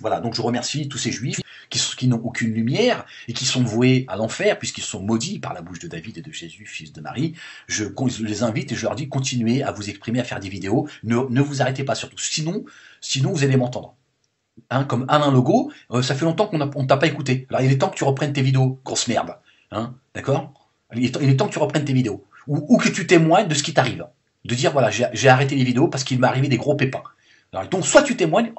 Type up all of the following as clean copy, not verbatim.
Voilà, donc je remercie tous ces juifs qui n'ont aucune lumière et qui sont voués à l'enfer puisqu'ils sont maudits par la bouche de David et de Jésus, fils de Marie. Je les invite et je leur dis continuez à vous exprimer, à faire des vidéos. Ne vous arrêtez pas surtout, sinon vous allez m'entendre. Hein, comme Alain Legault, ça fait longtemps qu'on t'a pas écouté. Alors il est temps que tu reprennes tes vidéos, grosse merde. Hein, d'accord? Il est temps que tu reprennes tes vidéos. Ou que tu témoignes de ce qui t'arrive. De dire, voilà, j'ai arrêté les vidéos parce qu'il m'est arrivé des gros pépins. Alors, donc, soit tu témoignes,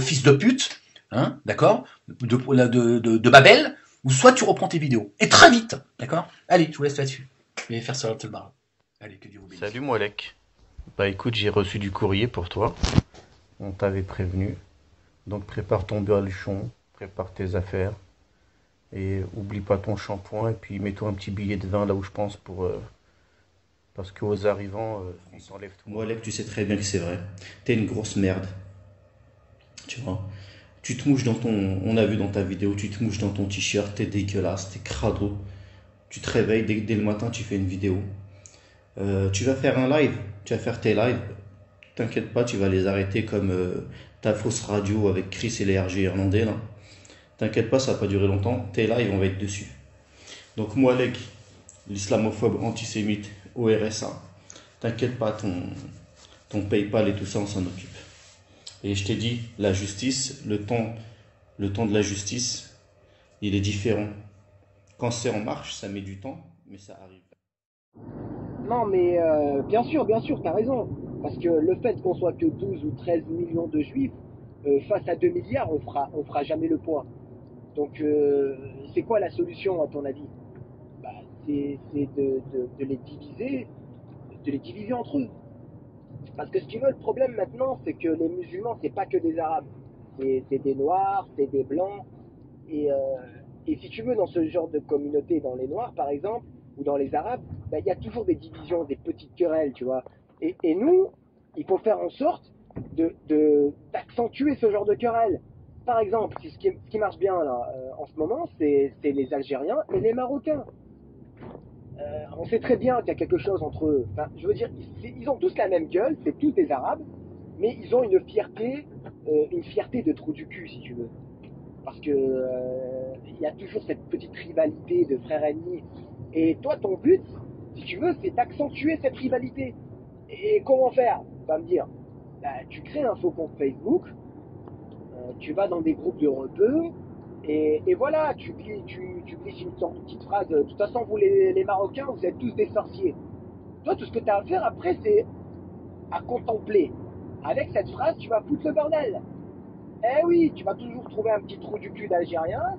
fils de pute, hein, d'accord, de Babel, ou soit tu reprends tes vidéos. Et très vite, d'accord? Allez, je vous laisse là-dessus. Je vais faire ça le bar. Allez, que Dieu vous bénisse. Salut Moalek. Bah écoute, j'ai reçu du courrier pour toi. On t'avait prévenu. Donc prépare ton baluchon, prépare tes affaires. Et oublie pas ton shampoing. Et puis mets-toi un petit billet de vin là où je pense pour... parce qu'aux arrivants, ils s'enlèvent tout. Moalek, tu sais très bien que c'est vrai. T'es une grosse merde. Tu vois. Tu te mouches dans ton... On a vu dans ta vidéo, tu te mouches dans ton t-shirt, t'es dégueulasse, t'es crado. Tu te réveilles, dès le matin, tu fais une vidéo. Tu vas faire un live, tu vas faire tes lives. T'inquiète pas, tu vas les arrêter comme ta fausse radio avec Chris et les RG irlandais là. T'inquiète pas, ça va pas durer longtemps. Tes lives, on va être dessus. Donc Moalek, l'islamophobe antisémite au RSA, t'inquiète pas, ton PayPal et tout ça, on s'en occupe. Et je t'ai dit, la justice, le temps de la justice, il est différent. Quand c'est en marche, ça met du temps, mais ça arrive. Non, mais bien sûr, t'as raison. Parce que le fait qu'on soit que 12 ou 13 millions de juifs, face à 2 milliards, on fera jamais le poids. Donc, c'est quoi la solution, à ton avis? Bah, c'est de les diviser entre eux. Parce que ce qui veut le problème maintenant, c'est que les musulmans, c'est pas que des arabes. C'est des noirs, c'est des blancs. Et si tu veux, dans ce genre de communauté, dans les noirs par exemple, ou dans les arabes, bah, y a toujours des divisions, des petites querelles, tu vois. Et nous, il faut faire en sorte d'accentuer ce genre de querelles. Par exemple, ce qui marche bien là, en ce moment, c'est les Algériens et les Marocains. On sait très bien qu'il y a quelque chose entre eux. Enfin, je veux dire, ils ont tous la même gueule, c'est tous des Arabes, mais ils ont une fierté de trou du cul, si tu veux. Parce que il y a toujours cette petite rivalité de frères ennemis. Et toi, ton but, si tu veux, c'est d'accentuer cette rivalité. Et comment faire? Tu vas me dire, bah, tu crées un faux compte Facebook, tu vas dans des groupes de rebeux, et voilà, tu glisses une petite phrase. De toute façon, vous les Marocains, vous êtes tous des sorciers. Toi, tout ce que tu as à faire après, c'est à contempler. Avec cette phrase, tu vas foutre le bordel. Eh oui, tu vas toujours trouver un petit trou du cul d'Algérien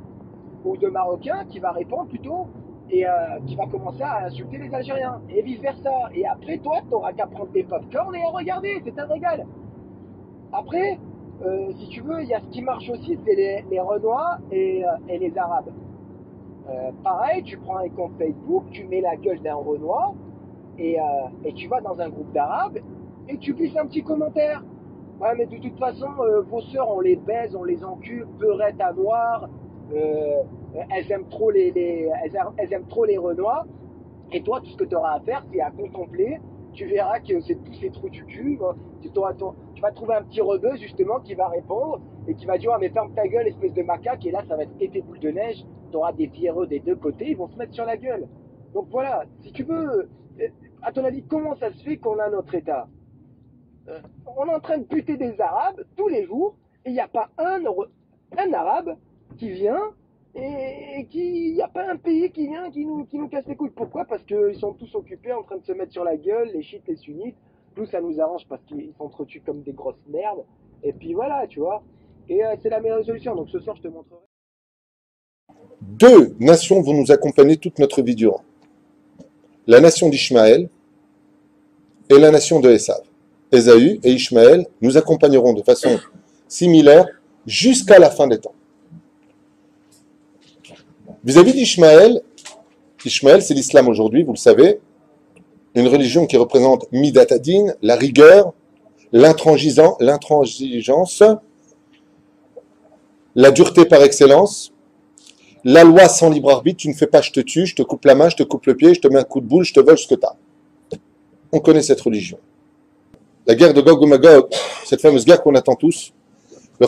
ou de Marocain qui va répondre plutôt et qui va commencer à insulter les Algériens et vice versa. Et après, toi, tu n'auras qu'à prendre tes popcorn et à regarder, c'est un régal. Après, si tu veux, il y a ce qui marche aussi, c'est les Renois et les Arabes. Pareil, tu prends un compte Facebook, tu mets la gueule d'un Renoir et tu vas dans un groupe d'Arabes et tu glisses un petit commentaire. Ouais, mais de toute façon, vos sœurs, on les baise, on les encule, peurettes à noir, elles aiment trop elles aiment trop les Renois. Et toi, tout ce que tu auras à faire, c'est à contempler. Tu verras que c'est tous ces trous du cul. Tu vas trouver un petit rebeu, justement, qui va répondre et qui va dire, ah, mais ferme ta gueule, espèce de macaque. Et là, ça va être effet boule de neige. Tu auras des pierreux des deux côtés, ils vont se mettre sur la gueule. Donc voilà, si tu veux, à ton avis, comment ça se fait qu'on a notre État? On est en train de buter des Arabes tous les jours, et il n'y a pas un Arabe qui vient, et il n'y a pas un pays qui vient, qui nous casse les couilles. Pourquoi? Parce qu'ils sont tous occupés en train de se mettre sur la gueule, les chiites, les sunnites. Nous, ça nous arrange parce qu'ils s'entretuent comme des grosses merdes. Et puis voilà, tu vois. Et c'est la meilleure solution. Donc ce soir, je te montrerai. Deux nations vont nous accompagner toute notre vie durant. La nation d'Ishmaël et la nation de Esav. Ésaü et Ishmaël nous accompagneront de façon similaire jusqu'à la fin des temps. Vis-à-vis d'Ishmaël, Ishmaël c'est l'islam aujourd'hui, vous le savez, une religion qui représente Midat Hadin, la rigueur, l'intransigeance, la dureté par excellence, la loi sans libre arbitre, tu ne fais pas, je te tue, je te coupe la main, je te coupe le pied, je te mets un coup de boule, je te vole ce que tu as. On connaît cette religion. La guerre de Gog ou Magog, cette fameuse guerre qu'on attend tous, le